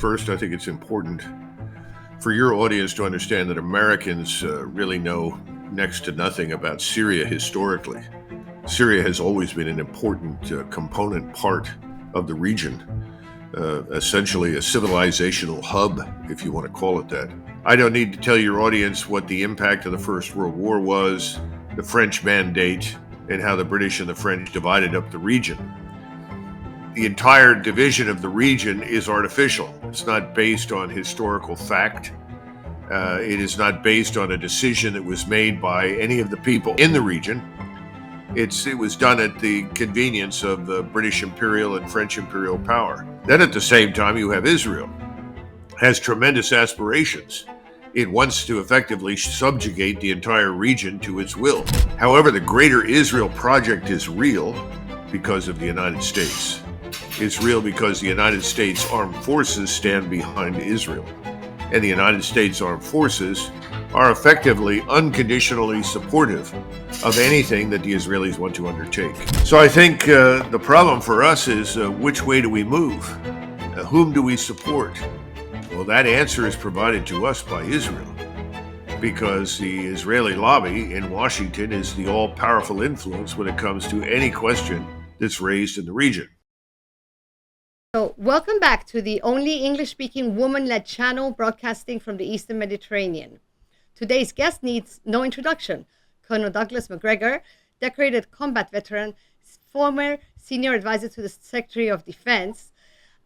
First, I think it's important for your audience to understand that Americans really know next to nothing about Syria historically. Syria has always been an important component part of the region, essentially a civilizational hub, if you want to call it that. I don't need to tell your audience what the impact of the First World War was, the French Mandate, and how the British and the French divided up the region. The entire division of the region is artificial. It's not based on historical fact. It is not based on a decision that was made by any of the people in the region. It was done at the convenience of the British imperial and French imperial power. Then at the same time, you have Israel. Has tremendous aspirations. It wants to effectively subjugate the entire region to its will. However, the Greater Israel Project is real because of the United States. It's real because the United States Armed Forces stand behind Israel. And the United States Armed Forces are effectively unconditionally supportive of anything that the Israelis want to undertake. So I think the problem for us is which way do we move? Whom do we support? Well, that answer is provided to us by Israel, because the Israeli lobby in Washington is the all-powerful influence when it comes to any question that's raised in the region. So, welcome back to the only English-speaking woman-led channel broadcasting from the Eastern Mediterranean. Today's guest needs no introduction. Colonel Douglas Macgregor, decorated combat veteran, former senior advisor to the Secretary of Defense,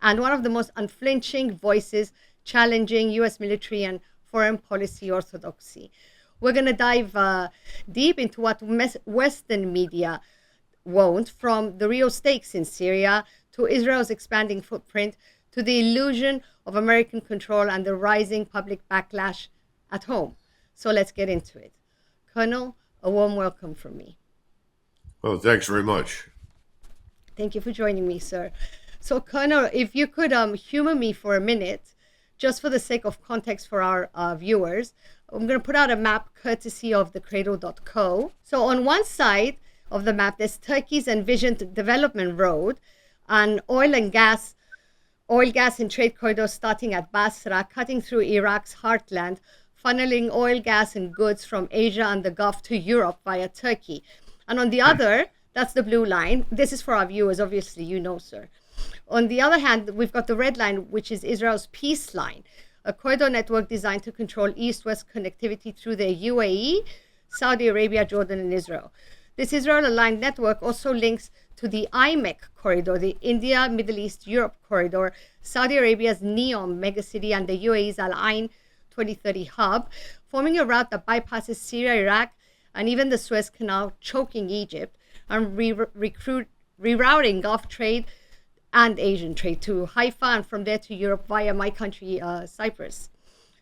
and one of the most unflinching voices challenging U.S. military and foreign policy orthodoxy. We're going to dive deep into what Western media won't, from the real stakes in Syria to Israel's expanding footprint, to the illusion of American control and the rising public backlash at home. So let's get into it. Colonel, a warm welcome from me. Well, thanks very much. Thank you for joining me, sir. So, Colonel, if you could humor me for a minute, just for the sake of context for our viewers, I'm going to put out a map courtesy of thecradle.co. So on one side of the map, there's Turkey's envisioned development road, and oil, gas, and trade corridors starting at Basra, cutting through Iraq's heartland, funneling oil, gas, and goods from Asia and the Gulf to Europe via Turkey. And on the other, that's the blue line. This is for our viewers, obviously, you know, sir. On the other hand, we've got the red line, which is Israel's peace line, a corridor network designed to control east-west connectivity through the UAE, Saudi Arabia, Jordan, and Israel. This Israel-aligned network also links to the IMEC corridor, the India, Middle East, Europe corridor, Saudi Arabia's NEOM megacity, and the UAE's Al Ain 2030 hub, forming a route that bypasses Syria, Iraq, and even the Suez Canal, choking Egypt, and rerouting Gulf trade and Asian trade to Haifa, and from there to Europe via my country, Cyprus.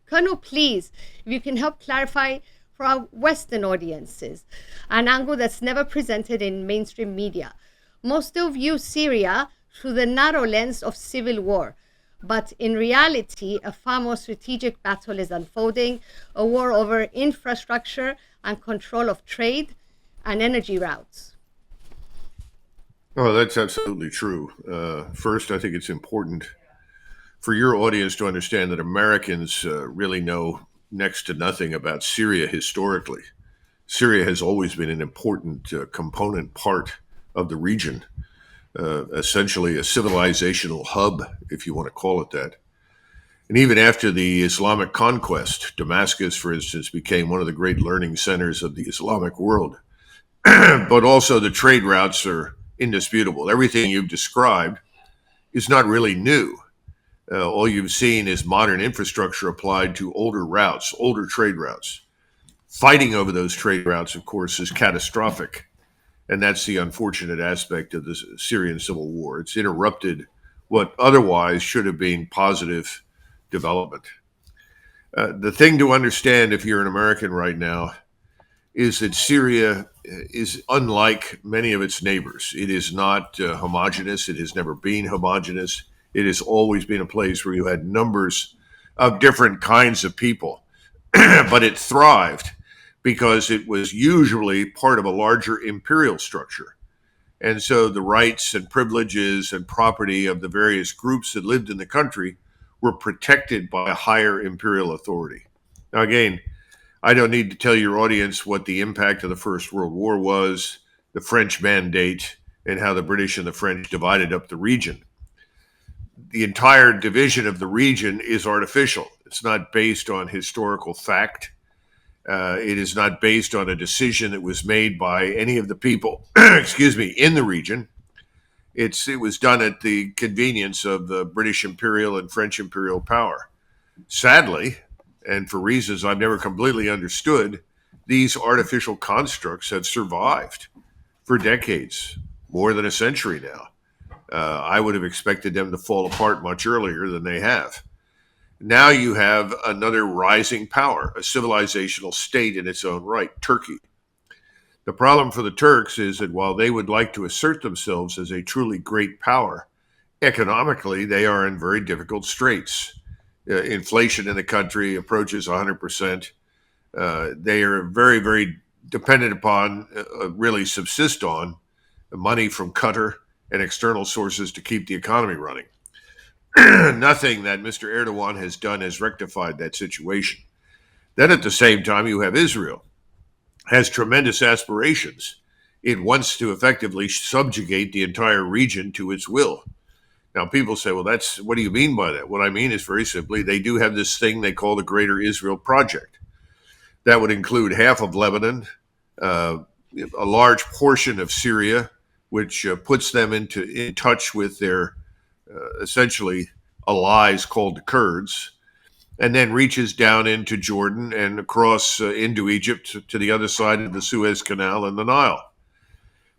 Colonel, please, if you can help clarify for our Western audiences an angle that's never presented in mainstream media. Most still view Syria through the narrow lens of civil war, but in reality, a far more strategic battle is unfolding, a war over infrastructure and control of trade and energy routes. Oh, that's absolutely true. First, I think it's important for your audience to understand that Americans really know next to nothing about Syria historically. Syria has always been an important component part of the region, essentially a civilizational hub, if you want to call it that. And even after the Islamic conquest, Damascus, for instance, became one of the great learning centers of the Islamic world. But also the trade routes are indisputable. Everything you've described is not really new. All you've seen is modern infrastructure applied to older routes, older trade routes. Fighting over those trade routes, of course, is catastrophic. And that's the unfortunate aspect of the Syrian civil war. It's interrupted what otherwise should have been positive development. The thing to understand if you're an American right now is that Syria is unlike many of its neighbors. It is not homogenous. It has never been homogenous. It has always been a place where you had numbers of different kinds of people, but it thrived because it was usually part of a larger imperial structure. And so the rights and privileges and property of the various groups that lived in the country were protected by a higher imperial authority. Now, again, I don't need to tell your audience what the impact of the First World War was, the French Mandate, and how the British and the French divided up the region. The entire division of the region is artificial. It's not based on historical fact. It is not based on a decision that was made by any of the people, in the region. It was done at the convenience of the British imperial and French imperial power. Sadly, and for reasons I've never completely understood, these artificial constructs have survived for decades, more than a century now. I would have expected them to fall apart much earlier than they have. Now you have another rising power, a civilizational state in its own right, Turkey. The problem for the Turks is that while they would like to assert themselves as a truly great power, economically they are in very difficult straits. Inflation in the country approaches 100%. They are very, very dependent upon, really subsist on, money from Qatar and external sources to keep the economy running. Nothing that Mr. Erdogan has done has rectified that situation. Then at the same time, you have Israel, has tremendous aspirations. It wants to effectively subjugate the entire region to its will. Now, people say, well, what do you mean by that? What I mean is very simply, they do have this thing they call the Greater Israel Project. That would include half of Lebanon, a large portion of Syria, which puts them in touch with their essentially allies called the Kurds, and then reaches down into Jordan and across into Egypt to the other side of the Suez Canal and the Nile.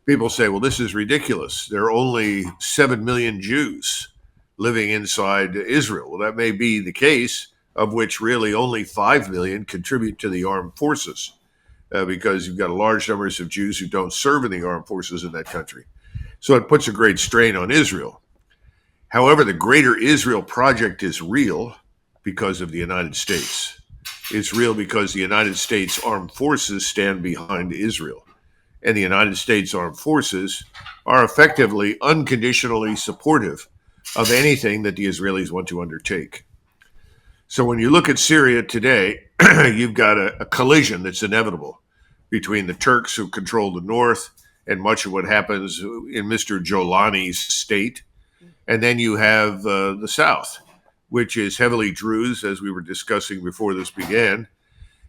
People say, well, this is ridiculous. There are only 7 million Jews living inside Israel. Well, that may be the case, of which really only 5 million contribute to the armed forces, because you've got large numbers of Jews who don't serve in the armed forces in that country. So it puts a great strain on Israel. However, the Greater Israel Project is real because of the United States. It's real because the United States armed forces stand behind Israel. And the United States armed forces are effectively unconditionally supportive of anything that the Israelis want to undertake. So when you look at Syria today, you've got a collision that's inevitable between the Turks, who control the north, and much of what happens in Mr. Jolani's state. And then you have the south, which is heavily Druze, as we were discussing before this began.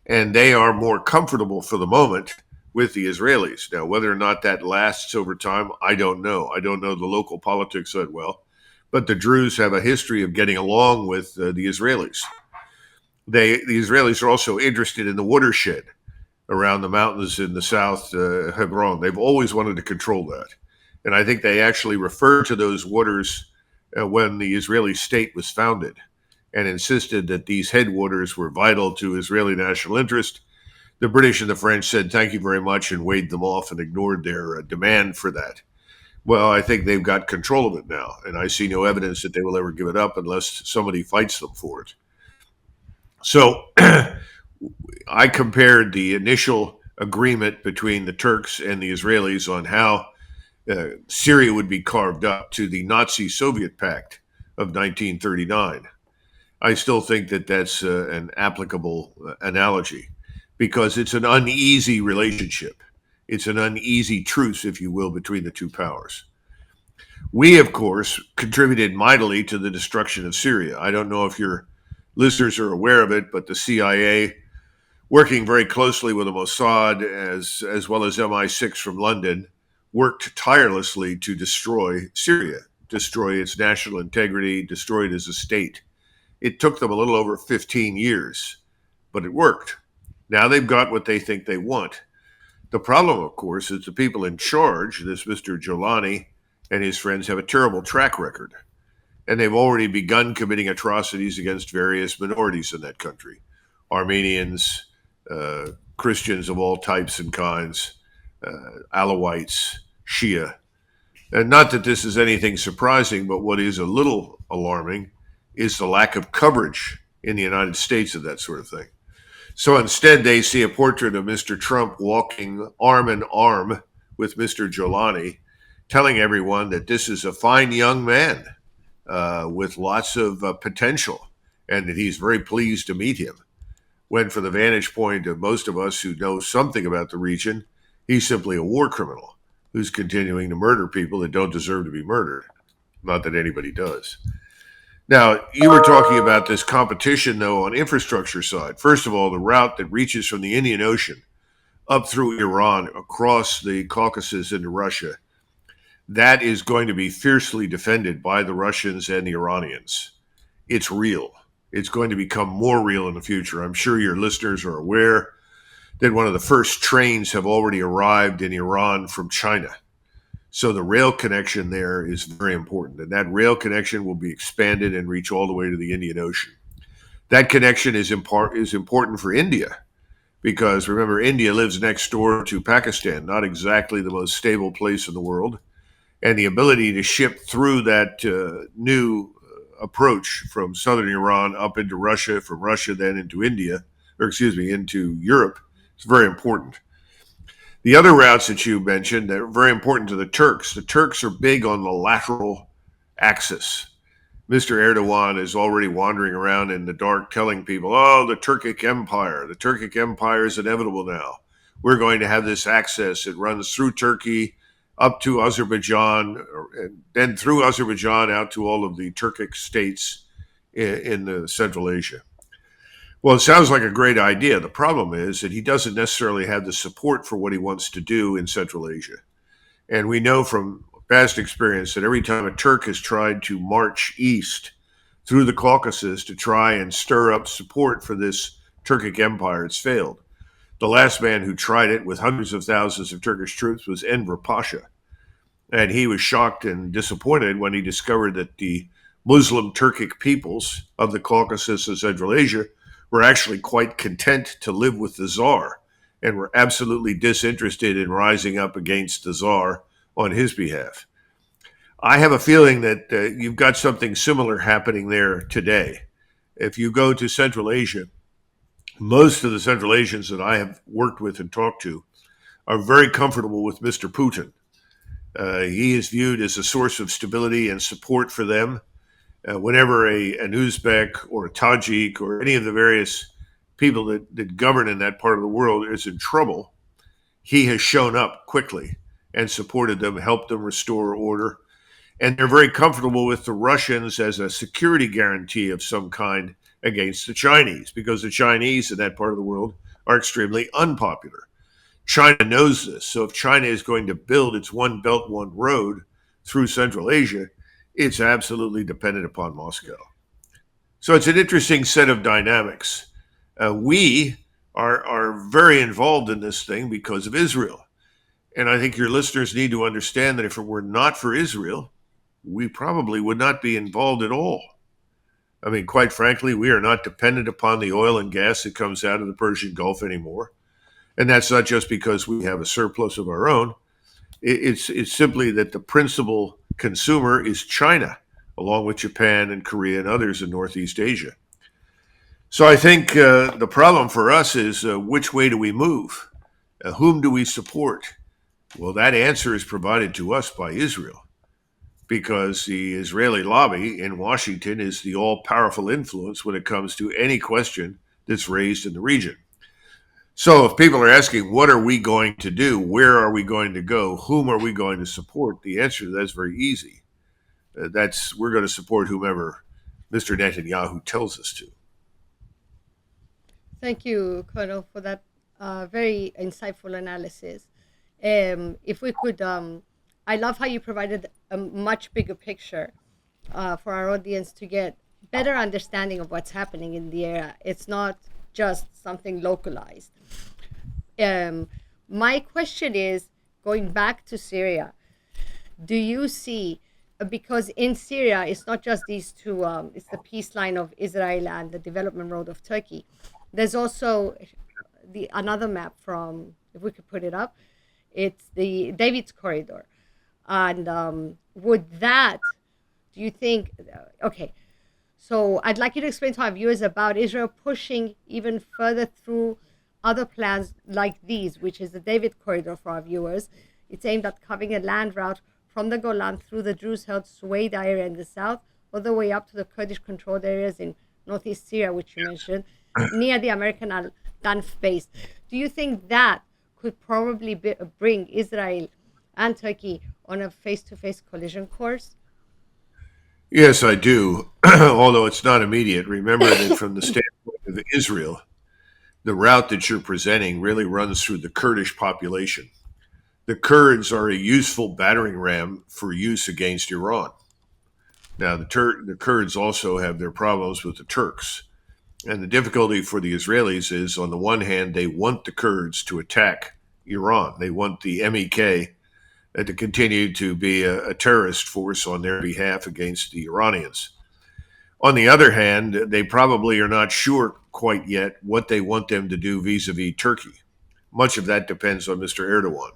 And they are more comfortable for the moment with the Israelis. Now, whether or not that lasts over time, I don't know. I don't know the local politics that well. But the Druze have a history of getting along with the Israelis. The Israelis are also interested in the watershed around the mountains in the south, Hebron. They've always wanted to control that. And I think they actually referred to those waters when the Israeli state was founded, and insisted that these headwaters were vital to Israeli national interest. The British and the French said, thank you very much, and waved them off and ignored their demand for that. Well, I think they've got control of it now, and I see no evidence that they will ever give it up unless somebody fights them for it. So I compared the initial agreement between the Turks and the Israelis on how Syria would be carved up to the Nazi-Soviet Pact of 1939. I still think that that's an applicable analogy, because it's an uneasy relationship. It's an uneasy truce, if you will, between the two powers. We, of course, contributed mightily to the destruction of Syria. I don't know if your listeners are aware of it, but the CIA, working very closely with the Mossad as well as MI6 from London, worked tirelessly to destroy Syria, destroy its national integrity, destroy it as a state. It took them a little over 15 years, but it worked. Now they've got what they think they want. The problem, of course, is the people in charge, this Mr. Jolani and his friends, have a terrible track record. And they've already begun committing atrocities against various minorities in that country. Armenians, Christians of all types and kinds, Alawites, Shia. And not that this is anything surprising, but what is a little alarming is the lack of coverage in the United States of that sort of thing. So instead, they see a portrait of Mr. Trump walking arm in arm with Mr. Jolani, telling everyone that this is a fine young man, with lots of potential, and that he's very pleased to meet him. When, from the vantage point of most of us who know something about the region, he's simply a war criminal who's continuing to murder people that don't deserve to be murdered. Not that anybody does. Now, you were talking about this competition, though, on infrastructure side. First of all, the route that reaches from the Indian Ocean up through Iran, across the Caucasus into Russia, that is going to be fiercely defended by the Russians and the Iranians. It's real. It's going to become more real in the future. I'm sure your listeners are aware that one of the first trains have already arrived in Iran from China. So the rail connection there is very important. And that rail connection will be expanded and reach all the way to the Indian Ocean. That connection is important for India because, remember, India lives next door to Pakistan, not exactly the most stable place in the world. And the ability to ship through that new approach from southern Iran up into Russia, from Russia then into India, into Europe, is very important. The other routes that you mentioned that are very important to the Turks. The Turks are big on the lateral axis. Mr. Erdogan is already wandering around in the dark telling people, oh, the Turkic Empire. The Turkic Empire is inevitable now. We're going to have this access. It runs through Turkey up to Azerbaijan, and then through Azerbaijan out to all of the Turkic states in Central Asia. Well, it sounds like a great idea. The problem is that he doesn't necessarily have the support for what he wants to do in Central Asia. And we know from past experience that every time a Turk has tried to march east through the Caucasus to try and stir up support for this Turkic empire, it's failed. The last man who tried it with hundreds of thousands of Turkish troops was Enver Pasha. And he was shocked and disappointed when he discovered that the Muslim Turkic peoples of the Caucasus and Central Asia were actually quite content to live with the Tsar and were absolutely disinterested in rising up against the Tsar on his behalf. I have a feeling that you've got something similar happening there today. If you go to Central Asia, most of the Central Asians that I have worked with and talked to are very comfortable with Mr. Putin. He is viewed as a source of stability and support for them. Whenever an Uzbek or a Tajik or any of the various people that govern in that part of the world is in trouble, he has shown up quickly and supported them, helped them restore order. And they're very comfortable with the Russians as a security guarantee of some kind against the Chinese, because the Chinese in that part of the world are extremely unpopular. China knows this. So if China is going to build its one belt, one road through Central Asia, it's absolutely dependent upon Moscow. So it's an interesting set of dynamics. We are very involved in this thing because of Israel. And I think your listeners need to understand that if it were not for Israel, we probably would not be involved at all. I mean, quite frankly, we are not dependent upon the oil and gas that comes out of the Persian Gulf anymore. And that's not just because we have a surplus of our own. It's simply that the principal consumer is China, along with Japan and Korea and others in Northeast Asia. So I think the problem for us is which way do we move? Whom do we support? Well, that answer is provided to us by Israel, because the Israeli lobby in Washington is the all-powerful influence when it comes to any question that's raised in the region. So if people are asking, what are we going to do? Where are we going to go? Whom are we going to support? The answer to that is very easy. We're going to support whomever Mr. Netanyahu tells us to. Thank you, Colonel, for that very insightful analysis. If we could, I love how you provided a much bigger picture for our audience to get better understanding of what's happening in the area. It's not just something localized. My question is, going back to Syria, do you see, because in Syria, it's not just these two, it's the peace line of Israel and the development road of Turkey. There's also another map from, if we could put it up, it's the David's Corridor. And do you think, okay, so I'd like you to explain to our viewers about Israel pushing even further through other plans like these, which is the David Corridor for our viewers. It's aimed at covering a land route from the Golan through the Druze-held Suwaid area in the south all the way up to the Kurdish controlled areas in northeast Syria, which you mentioned, near the American Al-Danf base. Do you think that could probably bring Israel and Turkey on a face-to-face collision course? Yes, I do, although it's not immediate. Remember that from the standpoint of Israel, the route that you're presenting really runs through the Kurdish population. The Kurds are a useful battering ram for use against Iran. Now, the Kurds also have their problems with the Turks. And the difficulty for the Israelis is, on the one hand, they want the Kurds to attack Iran. They want the MEK to continue to be a terrorist force on their behalf against the Iranians. On the other hand, they probably are not sure quite yet what they want them to do vis-a-vis Turkey. Much of that depends on Mr. Erdogan.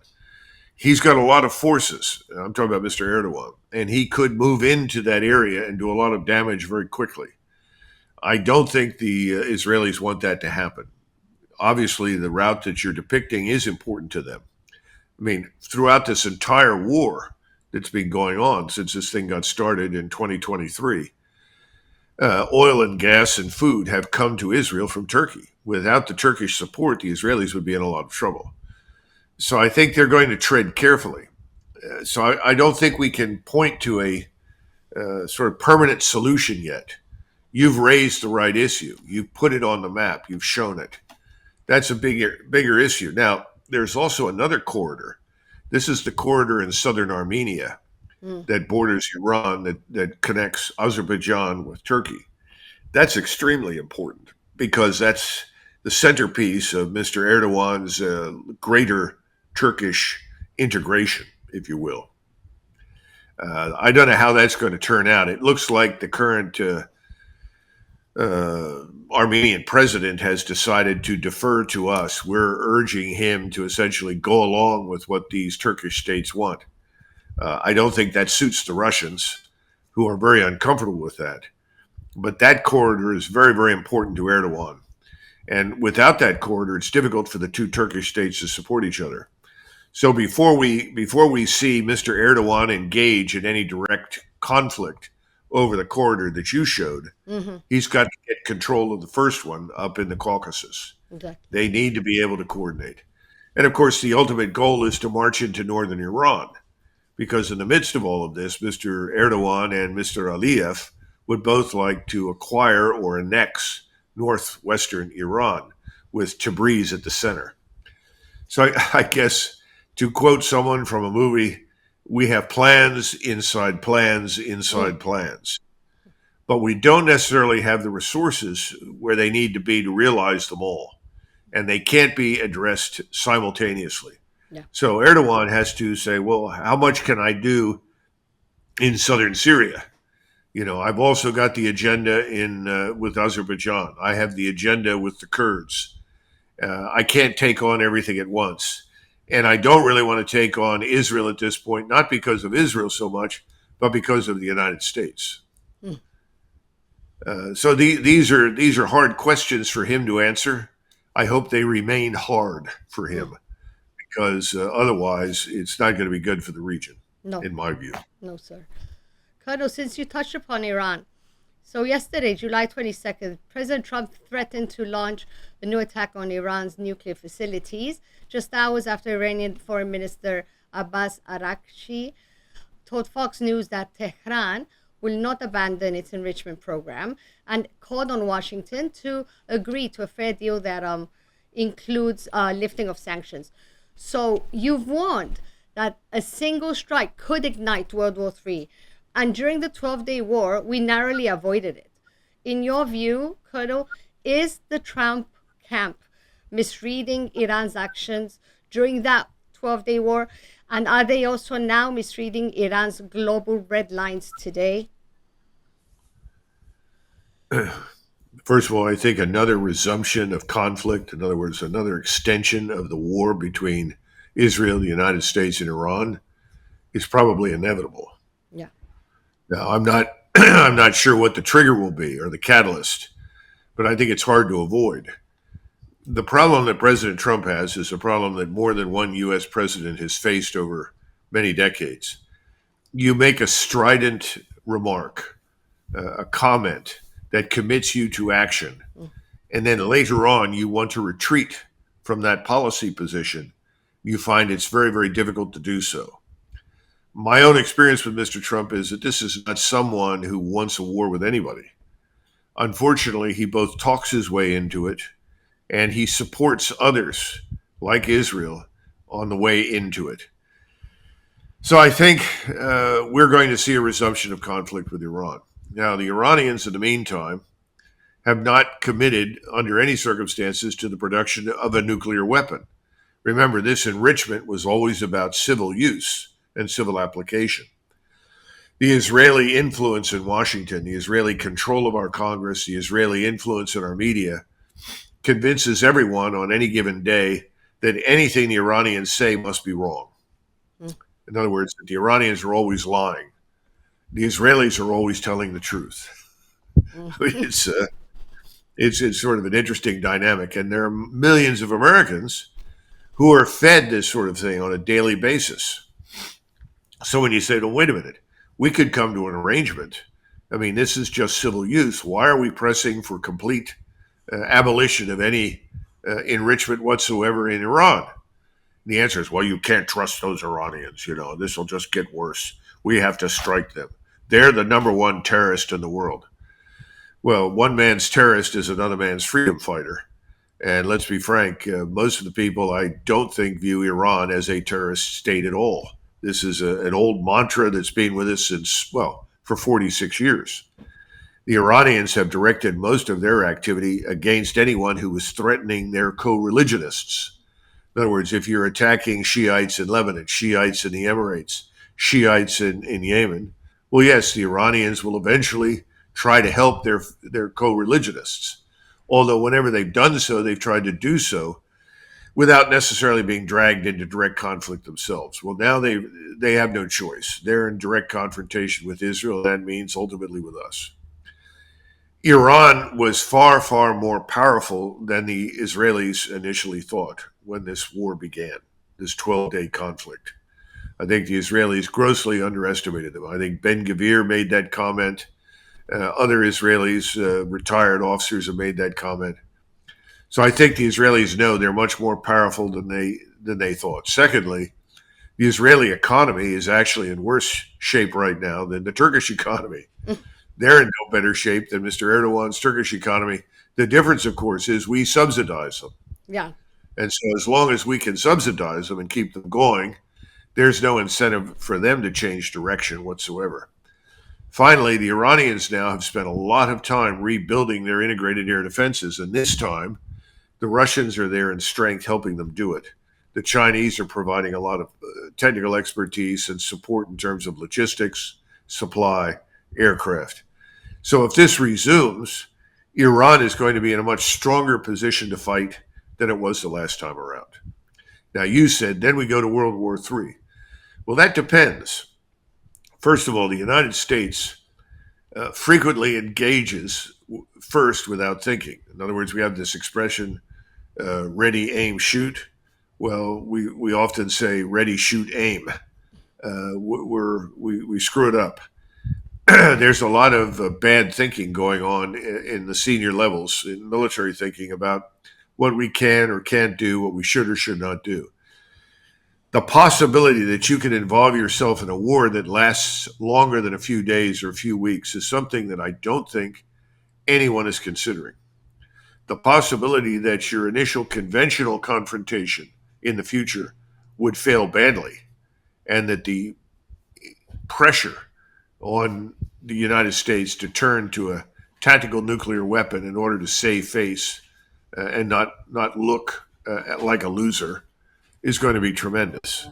He's got a lot of forces. I'm talking about Mr. Erdogan, and he could move into that area and do a lot of damage very quickly. I don't think the Israelis want that to happen. Obviously, the route that you're depicting is important to them. I mean, throughout this entire war that's been going on since this thing got started in 2023, oil and gas and food have come to Israel from Turkey. Without the Turkish support, the Israelis would be in a lot of trouble. So I think they're going to tread carefully. So I don't think we can point to a sort of permanent solution yet. You've raised the right issue. You've put it on the map. You've shown it. That's a bigger issue. Now, there's also another corridor. This is the corridor in southern Armenia that borders Iran, that connects Azerbaijan with Turkey. That's extremely important because that's the centerpiece of Mr. Erdogan's greater Turkish integration, if you will. I don't know how that's going to turn out. It looks like the current Armenian president has decided to defer to us. We're urging him to essentially go along with what these Turkish states want. I don't think that suits the Russians, who are very uncomfortable with that. But that corridor is very, very important to Erdogan. And without that corridor, it's difficult for the two Turkish states to support each other. So before we see Mr. Erdogan engage in any direct conflict over the corridor that you showed, he's got to get control of the first one up in the Caucasus. Exactly. They need to be able to coordinate. And of course, the ultimate goal is to march into northern Iran, because in the midst of all of this, Mr. Erdogan and Mr. Aliyev would both like to acquire or annex northwestern Iran, with Tabriz at the center. So I guess, to quote someone from a movie, we have plans inside plans inside plans. But we don't necessarily have the resources where they need to be to realize them all. And they can't be addressed simultaneously. Yeah. So Erdogan has to say, well, how much can I do in southern Syria? You know, I've also got the agenda with Azerbaijan. I have the agenda with the Kurds. I can't take on everything at once. And I don't really want to take on Israel at this point, not because of Israel so much, but because of the United States. So these are hard questions for him to answer. I hope they remain hard for him, because otherwise it's not going to be good for the region, in my view. No, sir. Colonel, since you touched upon Iran, so yesterday, July 22nd, President Trump threatened to launch a new attack on Iran's nuclear facilities, just hours after Iranian Foreign Minister Abbas Araghchi told Fox News that Tehran will not abandon its enrichment program, and called on Washington to agree to a fair deal that includes lifting of sanctions. So you've warned that a single strike could ignite World War III. And during the 12-day war, we narrowly avoided it. In your view, Colonel, is the Trump camp misreading Iran's actions during that 12-day war? And are they also now misreading Iran's global red lines today? First of all, I think another resumption of conflict, in other words, another extension of the war between Israel, the United States, and Iran, is probably inevitable. Yeah. Now, I'm not sure what the trigger will be or the catalyst, but I think it's hard to avoid. The problem that President Trump has is a problem that more than one U.S. president has faced over many decades. You make a strident remark a comment that commits you to action, and then later on you want to retreat from that policy position, you find it's very, very difficult to do so. My own experience with Mr. Trump is that this is not someone who wants a war with anybody. Unfortunately, he both talks his way into it and he supports others, like Israel, on the way into it. So I think we're going to see a resumption of conflict with Iran. Now, the Iranians, in the meantime, have not committed under any circumstances to the production of a nuclear weapon. Remember, this enrichment was always about civil use and civil application. The Israeli influence in Washington, the Israeli control of our Congress, the Israeli influence in our media convinces everyone on any given day that anything the Iranians say must be wrong. In other words, that the Iranians are always lying. The Israelis are always telling the truth. It's sort of an interesting dynamic, and there are millions of Americans who are fed this sort of thing on a daily basis. So when you say, well, wait a minute, we could come to an arrangement. I mean, this is just civil use. Why are we pressing for complete abolition of any enrichment whatsoever in Iran? And the answer is, well, you can't trust those Iranians. You know, this will just get worse. We have to strike them. They're the number one terrorist in the world. Well, one man's terrorist is another man's freedom fighter. And let's be frank, most of the people I don't think view Iran as a terrorist state at all. This is an old mantra that's been with us since, well, for 46 years. The Iranians have directed most of their activity against anyone who was threatening their co-religionists. In other words, if you're attacking Shiites in Lebanon, Shiites in the Emirates, Shiites in Yemen, well, yes, the Iranians will eventually try to help their co-religionists. Although whenever they've done so, they've tried to do so without necessarily being dragged into direct conflict themselves. Well, now they have no choice. They're in direct confrontation with Israel. That means ultimately with us. Iran was far, far more powerful than the Israelis initially thought when this war began, this 12-day conflict. I think the Israelis grossly underestimated them. I think Ben-Gvir made that comment. Other Israelis, retired officers, have made that comment. So I think the Israelis know they're much more powerful than they thought. Secondly, the Israeli economy is actually in worse shape right now than the Turkish economy. They're in no better shape than Mr. Erdogan's Turkish economy. The difference, of course, is we subsidize them. Yeah. And so as long as we can subsidize them and keep them going, there's no incentive for them to change direction whatsoever. Finally, the Iranians now have spent a lot of time rebuilding their integrated air defenses, and this time the Russians are there in strength helping them do it. The Chinese are providing a lot of technical expertise and support in terms of logistics, supply, aircraft. So if this resumes, Iran is going to be in a much stronger position to fight than it was the last time around. Now, you said, then we go to World War III. Well, that depends. First of all, the United States frequently engages first without thinking. In other words, we have this expression, ready, aim, shoot. Well, we often say ready, shoot, aim. We screw it up. There's a lot of bad thinking going on in the senior levels in military thinking about what we can or can't do, what we should or should not do. The possibility that you can involve yourself in a war that lasts longer than a few days or a few weeks is something that I don't think anyone is considering. The possibility that your initial conventional confrontation in the future would fail badly, and that the pressure on the United States to turn to a tactical nuclear weapon in order to save face and not look like a loser is going to be tremendous.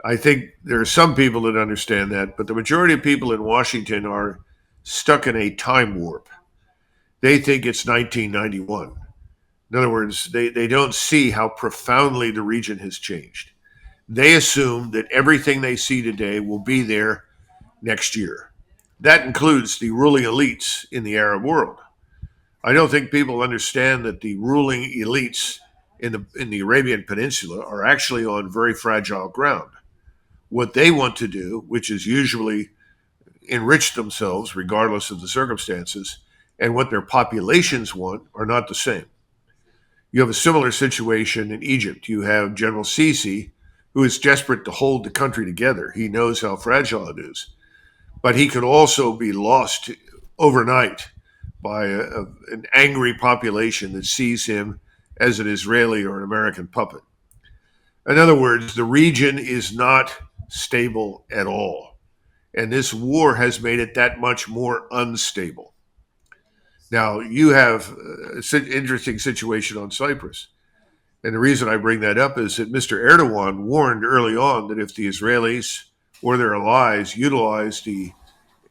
I think there are some people that understand that, but the majority of people in Washington are stuck in a time warp. They think it's 1991. In other words, they don't see how profoundly the region has changed. They assume that everything they see today will be there next year. That includes the ruling elites in the Arab world. I don't think people understand that the ruling elites in the Arabian Peninsula are actually on very fragile ground. What they want to do, which is usually enrich themselves regardless of the circumstances, and what their populations want are not the same. You have a similar situation in Egypt. You have General Sisi, who is desperate to hold the country together. He knows how fragile it is, but he could also be lost overnight by an angry population that sees him as an Israeli or an American puppet. In other words, the region is not stable at all. And this war has made it that much more unstable. Now, you have an interesting situation on Cyprus. And the reason I bring that up is that Mr. Erdogan warned early on that if the Israelis or their allies utilized the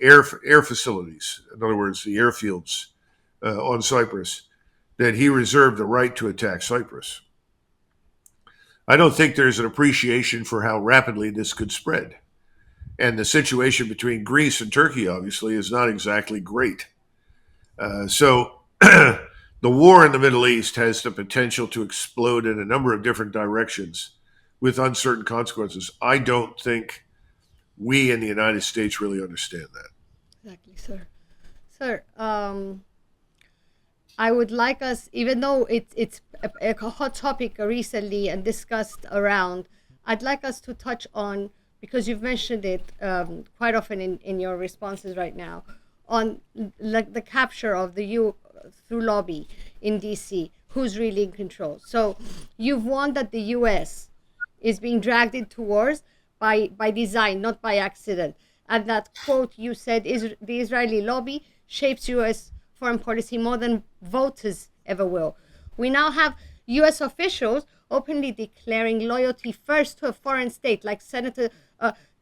air facilities, in other words, the airfields on Cyprus, that he reserved the right to attack Cyprus. I don't think there's an appreciation for how rapidly this could spread. And the situation between Greece and Turkey, obviously, is not exactly great. So the war in the Middle East has the potential to explode in a number of different directions with uncertain consequences. I don't think we in the United States really understand that. Exactly, sir. Sir, I would like us, even though it's a hot topic recently and discussed around, I'd like us to touch on, because you've mentioned it quite often in your responses right now, on like the capture of the U through lobby in DC, who's really in control. So you've warned that the US is being dragged into wars by design, not by accident. And that quote you said is the Israeli lobby shapes US foreign policy more than voters ever will. We now have US officials openly declaring loyalty first to a foreign state, like Senator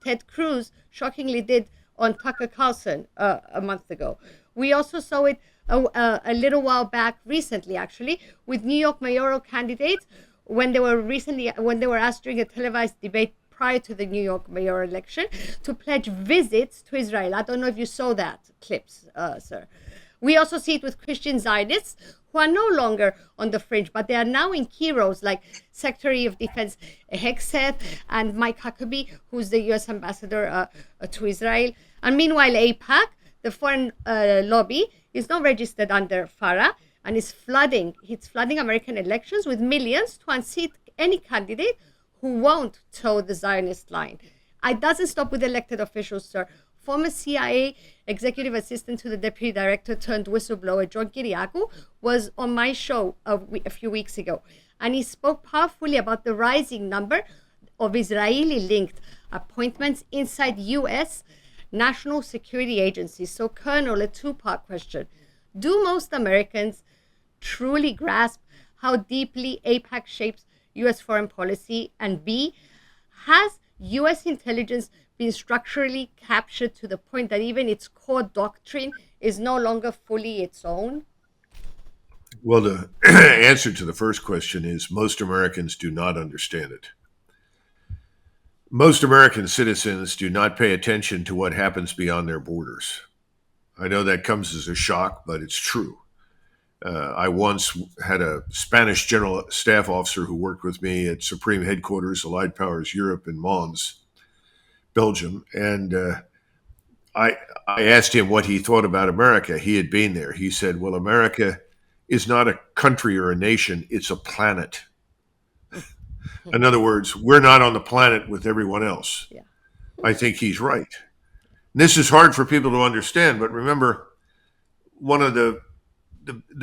Ted Cruz shockingly did on Tucker Carlson a month ago. We also saw it a little while back, recently actually, with New York mayoral candidates when they were asked during a televised debate prior to the New York mayoral election to pledge visits to Israel. I don't know if you saw that clips, sir. We also see it with Christian Zionists who are no longer on the fringe, but they are now in key roles like Secretary of Defense Hegseth and Mike Huckabee, who's the U.S. ambassador to Israel. And meanwhile, AIPAC, the foreign lobby, is not registered under FARA and is flooding American elections with millions to unseat any candidate who won't toe the Zionist line. It doesn't stop with elected officials, sir. Former CIA executive assistant to the deputy director turned whistleblower John Kiriakou was on my show a few weeks ago, and he spoke powerfully about the rising number of Israeli-linked appointments inside U.S. national security agencies. So, Colonel, a two-part question. Do most Americans truly grasp how deeply AIPAC shapes U.S. foreign policy? And B, has U.S. intelligence been structurally captured to the point that even its core doctrine is no longer fully its own? Well, the answer to the first question is most Americans do not understand it. Most American citizens do not pay attention to what happens beyond their borders. I know that comes as a shock, but it's true. I once had a Spanish general staff officer who worked with me at Supreme Headquarters, Allied Powers Europe in Mons, Belgium, and I asked him what he thought about America. He had been there. He said, well, America is not a country or a nation, it's a planet. In other words, we're not on the planet with everyone else. Yeah. I think he's right. This is hard for people to understand, but remember, one of the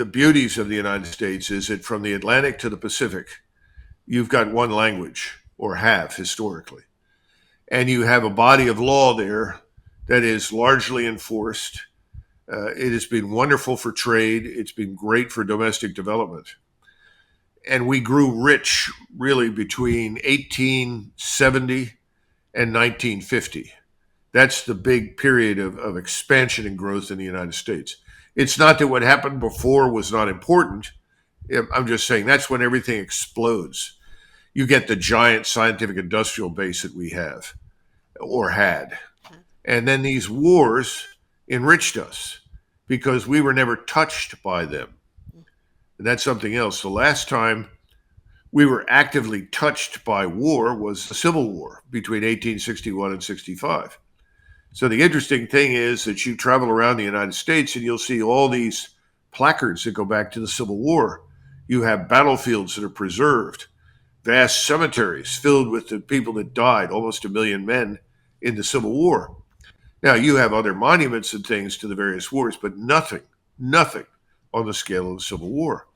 beauties of the United States is that from the Atlantic to the Pacific, you've got one language, or have historically. And you have a body of law there that is largely enforced. It has been wonderful for trade. It's been great for domestic development. And we grew rich really between 1870 and 1950. That's the big period of expansion and growth in the United States. It's not that what happened before was not important. I'm just saying that's when everything explodes. You get the giant scientific industrial base that we have or had. And then these wars enriched us because we were never touched by them. And that's something else. The last time we were actively touched by war was the Civil War between 1861 and 65. So the interesting thing is that you travel around the United States and you'll see all these placards that go back to the Civil War. You have battlefields that are preserved, vast cemeteries filled with the people that died, almost 1 million men in the Civil War. Now, you have other monuments and things to the various wars, but nothing on the scale of the Civil War.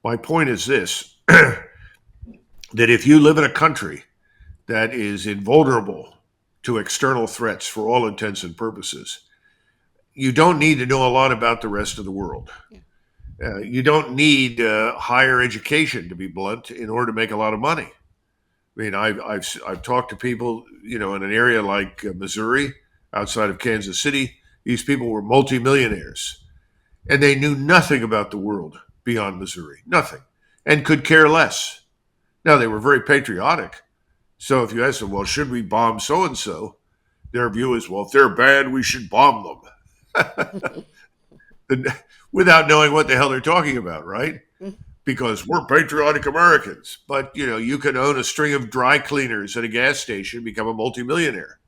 My point is this that if you live in a country that is invulnerable to external threats for all intents and purposes, you don't need to know a lot about the rest of the world. You don't need higher education, to be blunt, in order to make a lot of money. I mean, I've talked to people, in an area like Missouri, outside of Kansas City. These people were multimillionaires, and they knew nothing about the world beyond Missouri, nothing, and could care less. Now, they were very patriotic. So if you ask them, well, should we bomb so and so? Their view is, well, if they're bad, we should bomb them. Without knowing what the hell they're talking about, right? Because we're patriotic Americans. But, you can own a string of dry cleaners at a gas station, become a multimillionaire.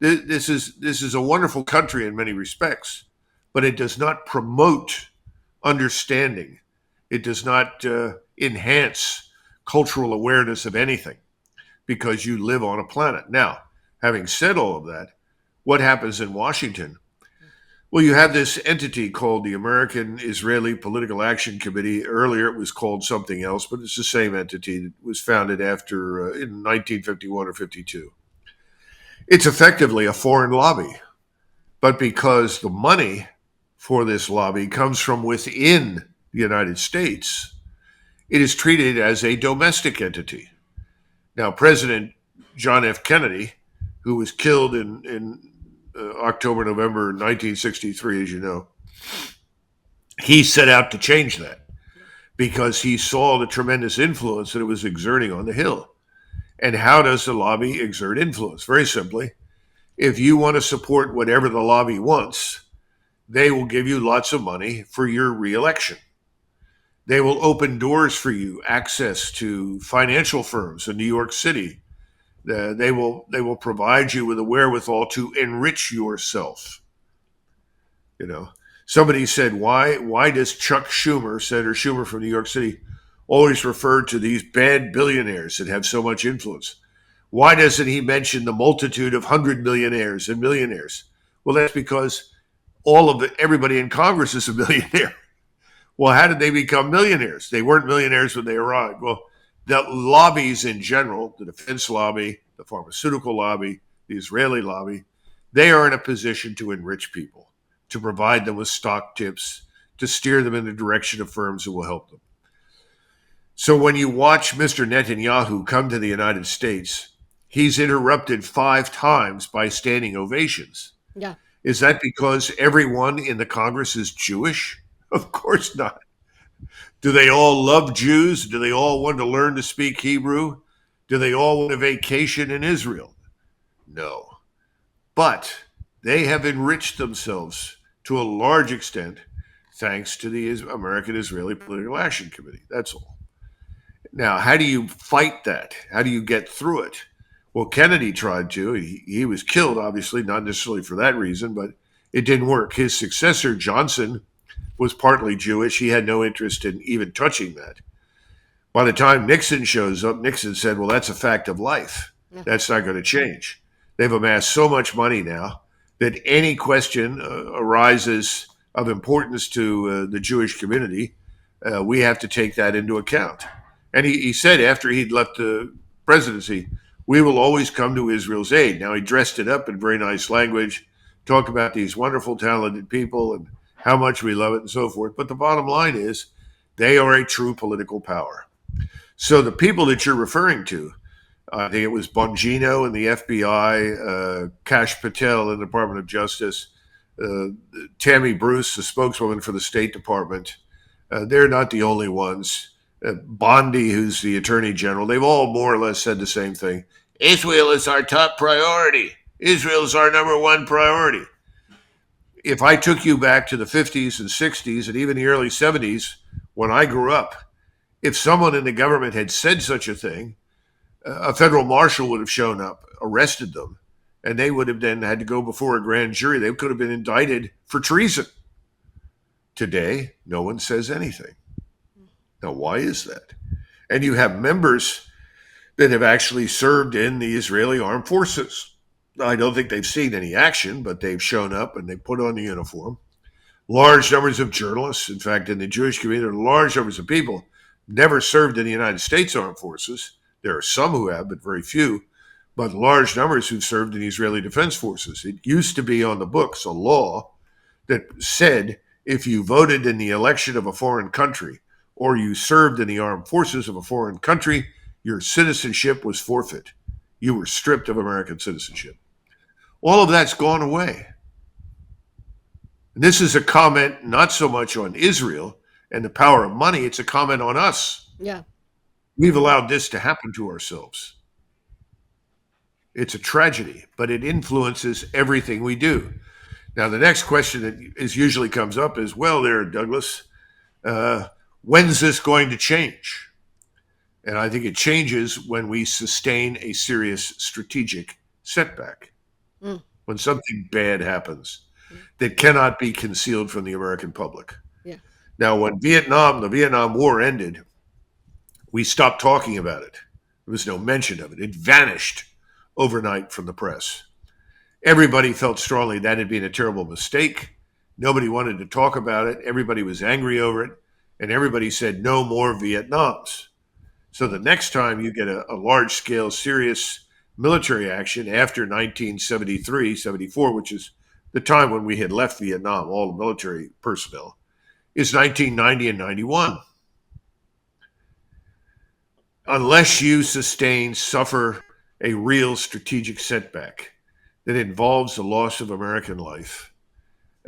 This is a wonderful country in many respects, but it does not promote understanding. It does not enhance cultural awareness of anything, because you live on a planet. Now, having said all of that, what happens in Washington? Well, you have this entity called the American Israeli Political Action Committee. Earlier, it was called something else, but it's the same entity that was founded after in 1951 or 52. It's effectively a foreign lobby, but because the money for this lobby comes from within the United States, it is treated as a domestic entity. Now, President John F. Kennedy, who was killed in October, November 1963, as you know, he set out to change that because he saw the tremendous influence that it was exerting on the Hill. And how does the lobby exert influence? Very simply, if you want to support whatever the lobby wants, they will give you lots of money for your reelection. They will open doors for you, access to financial firms in New York City. They will provide you with the wherewithal to enrich yourself. Somebody said, why does Chuck Schumer, Senator Schumer from New York City, always refer to these bad billionaires that have so much influence? Why doesn't he mention the multitude of 100 millionaires and millionaires? Well, that's because everybody in Congress is a millionaire. Well, how did they become millionaires? They weren't millionaires when they arrived. Well, the lobbies in general, the defense lobby, the pharmaceutical lobby, the Israeli lobby, they are in a position to enrich people, to provide them with stock tips, to steer them in the direction of firms that will help them. So when you watch Mr. Netanyahu come to the United States, he's interrupted 5 times by standing ovations. Yeah. Is that because everyone in the Congress is Jewish? Of course not. Do they all love Jews? Do they all want to learn to speak Hebrew? Do they all want a vacation in Israel? No. But they have enriched themselves to a large extent thanks to the American Israeli Political Action Committee. That's all. Now, how do you fight that? How do you get through it? Well, Kennedy tried to. He was killed, obviously, not necessarily for that reason, but it didn't work. His successor, Johnson, was partly Jewish. He had no interest in even touching that. By the time Nixon shows up, Nixon said, well, that's a fact of life. That's not going to change. They've amassed so much money now that any question arises of importance to the Jewish community, we have to take that into account. And he said after he'd left the presidency, we will always come to Israel's aid. Now, he dressed it up in very nice language, talked about these wonderful, talented people and how much we love it and so forth. But the bottom line is they are a true political power. So the people that you're referring to, I think it was Bongino in the FBI, Kash Patel in the Department of Justice, Tammy Bruce, the spokeswoman for the State Department, they're not the only ones. Bondi, who's the attorney general, they've all more or less said the same thing. Israel is our top priority. Israel is our number one priority. If I took you back to the 50s and 60s and even the early 70s, when I grew up, if someone in the government had said such a thing, a federal marshal would have shown up, arrested them, and they would have then had to go before a grand jury. They could have been indicted for treason. Today, no one says anything. Now, why is that? And you have members that have actually served in the Israeli armed forces. I don't think they've seen any action, but they've shown up and they put on the uniform. Large numbers of journalists, in fact, in the Jewish community, large numbers of people never served in the United States armed forces. There are some who have, but very few, but large numbers who served in the Israeli Defense Forces. It used to be on the books a law that said if you voted in the election of a foreign country or you served in the armed forces of a foreign country, your citizenship was forfeit. You were stripped of American citizenship. All of that's gone away. And this is a comment not so much on Israel and the power of money, it's a comment on us. Yeah. We've allowed this to happen to ourselves. It's a tragedy, but it influences everything we do. Now, the next question that is usually comes up is, well, there, Douglas, when's this going to change? And I think it changes when we sustain a serious strategic setback, when something bad happens that cannot be concealed from the American public. Yeah. Now, when the Vietnam War ended, we stopped talking about it. There was no mention of it. It vanished overnight from the press. Everybody felt strongly that had been a terrible mistake. Nobody wanted to talk about it. Everybody was angry over it. And everybody said, no more Vietnams. So the next time you get a large-scale, serious military action after 1973, 74, which is the time when we had left Vietnam, all the military personnel, is 1990 and 91. Unless you suffer a real strategic setback that involves the loss of American life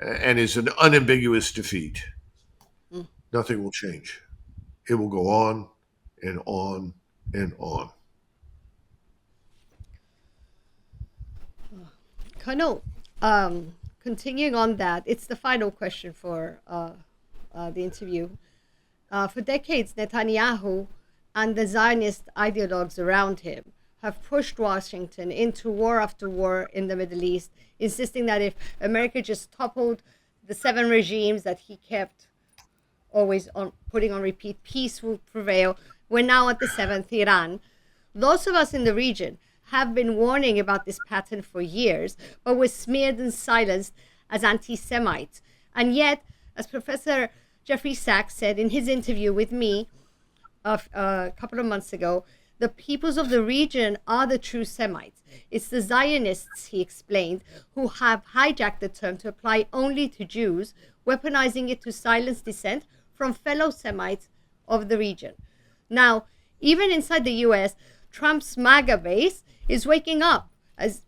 and is an unambiguous defeat, nothing will change. It will go on and on and on. Colonel, continuing on that, it's the final question for the interview. For decades, Netanyahu and the Zionist ideologues around him have pushed Washington into war after war in the Middle East, insisting that if America just toppled the 7 regimes that he kept always on putting on repeat, peace will prevail. We're now at the 7th, Iran. Those of us in the region have been warning about this pattern for years, but were smeared and silenced as anti-Semites. And yet, as Professor Jeffrey Sachs said in his interview with me a couple of months ago, the peoples of the region are the true Semites. It's the Zionists, he explained, who have hijacked the term to apply only to Jews, weaponizing it to silence dissent from fellow Semites of the region. Now, even inside the U.S., Trump's MAGA base is waking up. As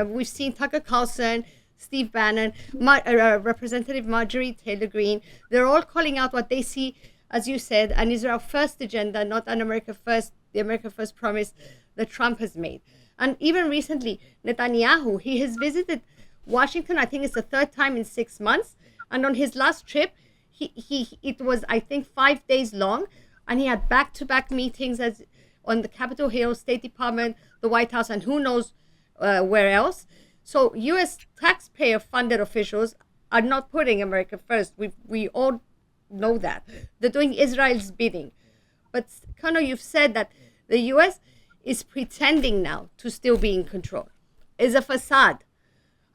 we've seen Tucker Carlson, Steve Bannon, Representative Marjorie Taylor Greene, they're all calling out what they see, as you said, an Israel first agenda, not an America first, the America first promise that Trump has made. And even recently, Netanyahu, he has visited Washington, I think it's the 3rd time in 6 months. And on his last trip, it was, I think, 5 days long. And he had back-to-back meetings on the Capitol Hill, State Department, the White House, and who knows where else. So U.S. taxpayer-funded officials are not putting America first. We all know that. They're doing Israel's bidding. But, Colonel, you've said that the U.S. is pretending now to still be in control. It's a facade.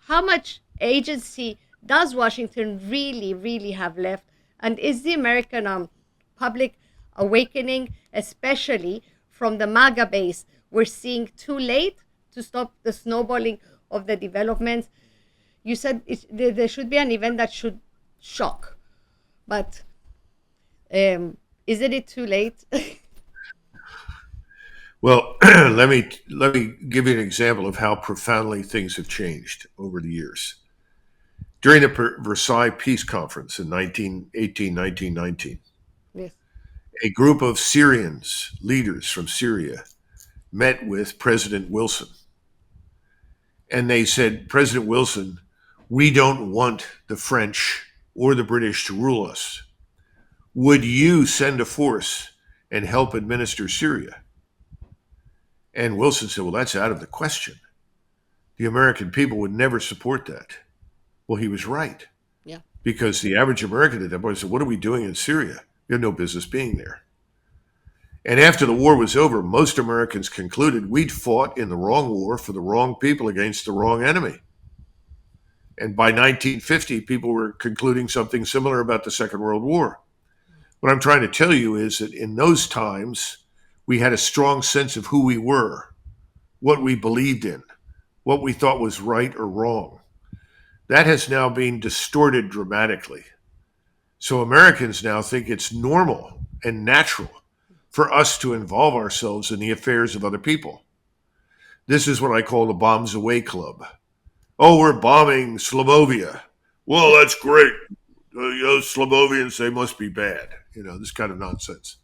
How much agency does Washington really, really have left? And is the American public awakening, especially from the MAGA base, we're seeing too late to stop the snowballing of the developments? You said there should be an event that should shock, but isn't it too late? Well, let me give you an example of how profoundly things have changed over the years. During the Versailles Peace Conference in 1918, 1919, Yes. a group of Syrians, leaders from Syria, met with President Wilson. And they said, President Wilson, we don't want the French or the British to rule us. Would you send a force and help administer Syria? And Wilson said, well, that's out of the question. the American people would never support that. Well, he was right. Yeah. Because the average American at that point said, what are we doing in Syria? You have no business being there. And after the war was over, most Americans concluded we'd fought in the wrong war for the wrong people against the wrong enemy. And by 1950, people were concluding something similar about the Second World War. What I'm trying to tell you is that in those times, we had a strong sense of who we were, what we believed in, what we thought was right or wrong. That has now been distorted dramatically. So Americans now think it's normal and natural for us to involve ourselves in the affairs of other people. This is what I call the bombs away club. Oh, we're bombing Slovovia. Well, that's great. Slovakians, they must be bad. This kind of nonsense.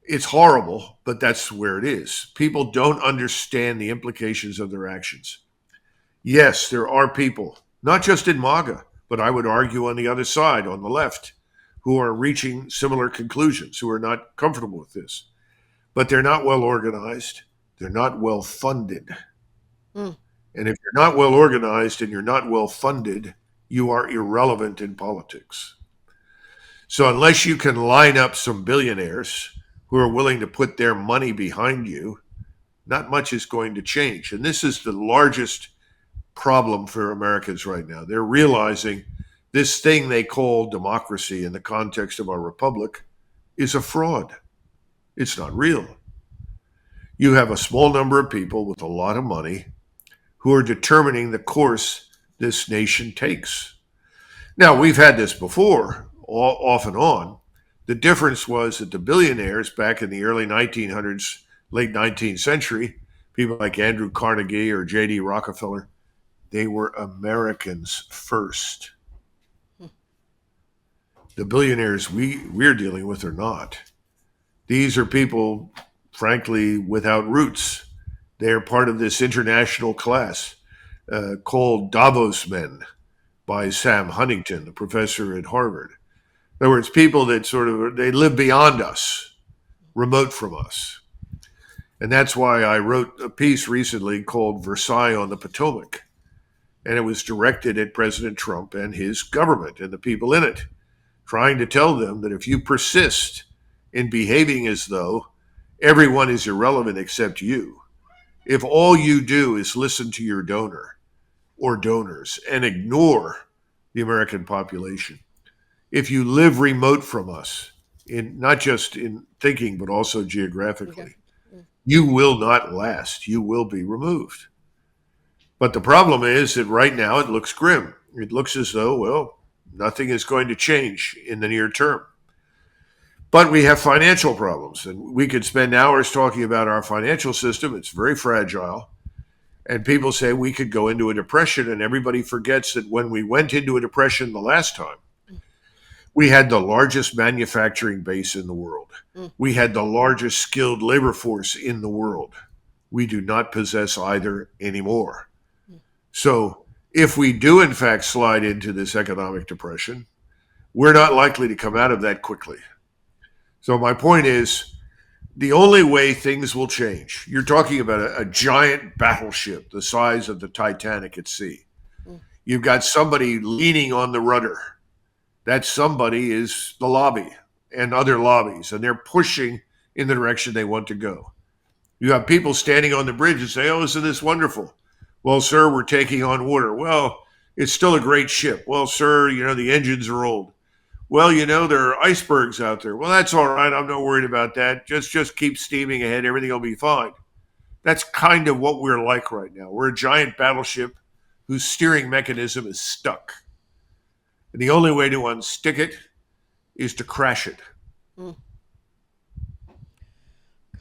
It's horrible, but that's where it is. People don't understand the implications of their actions. Yes, there are people, not just in MAGA, but I would argue on the other side, on the left, who are reaching similar conclusions, who are not comfortable with this. But they're not well organized. They're not well funded. And if you're not well organized and you're not well funded, you are irrelevant in politics. So unless you can line up some billionaires who are willing to put their money behind you, not much is going to change. And this is the largest problem for Americans right now. They're realizing this thing they call democracy in the context of our republic is a fraud. It's not real. You have a small number of people with a lot of money who are determining the course this nation takes. Now, we've had this before, off and on. The difference was that the billionaires back in the early 1900s, late 19th century, people like Andrew Carnegie or J.D. Rockefeller, they were Americans first. The billionaires we're dealing with are not. These are people, frankly, without roots. They are part of this international class called Davos men by Sam Huntington, the professor at Harvard. In other words, people that they live beyond us, remote from us. And that's why I wrote a piece recently called Versailles on the Potomac. And it was directed at President Trump and his government and the people in it, trying to tell them that if you persist in behaving as though everyone is irrelevant except you, if all you do is listen to your donor or donors and ignore the American population, if you live remote from us, not just in thinking, but also geographically, you will not last. You will be removed. But the problem is that right now it looks grim. It looks as though, well, nothing is going to change in the near term. But we have financial problems, and we could spend hours talking about our financial system. It's very fragile. And people say we could go into a depression, and everybody forgets that when we went into a depression the last time, we had the largest manufacturing base in the world. We had the largest skilled labor force in the world. We do not possess either anymore. So if we do, in fact, slide into this economic depression, we're not likely to come out of that quickly. So my point is, the only way things will change, you're talking about a giant battleship the size of the Titanic at sea. You've got somebody leaning on the rudder. That somebody is the lobby and other lobbies, and they're pushing in the direction they want to go. You have people standing on the bridge and say, oh, isn't this wonderful? Well, sir, we're taking on water. Well, it's still a great ship. Well, sir, the engines are old. Well, there are icebergs out there. Well, that's all right. I'm not worried about that. Just keep steaming ahead. Everything will be fine. That's kind of what we're like right now. We're a giant battleship whose steering mechanism is stuck. And the only way to unstick it is to crash it.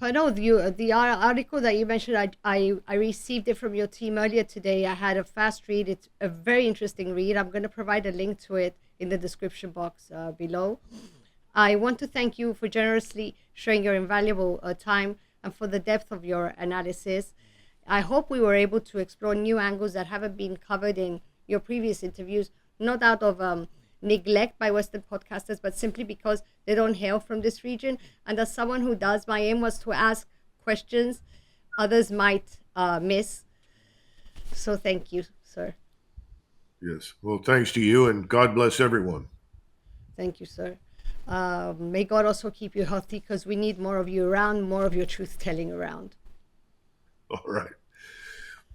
I know the article that you mentioned, I received it from your team earlier today. I had a fast read. It's a very interesting read. I'm going to provide a link to it in the description box below. I want to thank you for generously sharing your invaluable time and for the depth of your analysis. I hope we were able to explore new angles that haven't been covered in your previous interviews, not out of neglect by Western podcasters, but simply because they don't hail from this region. And as someone who does, my aim was to ask questions others might miss. So thank you, sir. Yes. Well, thanks to you, and God bless everyone. Thank you, sir. May God also keep you healthy, because we need more of you around, more of your truth telling around. All right.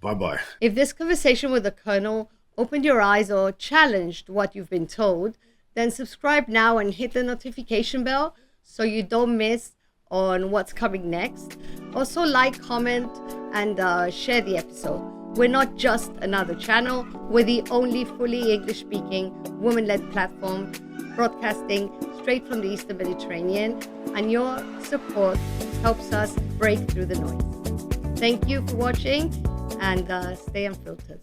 Bye-bye. If this conversation with the Colonel opened your eyes or challenged what you've been told, then subscribe now and hit the notification bell so you don't miss on what's coming next. Also, like, comment, and share the episode. We're not just another channel, we're the only fully English speaking woman led platform broadcasting straight from the Eastern Mediterranean, and your support helps us break through the noise. Thank you for watching, and stay unfiltered.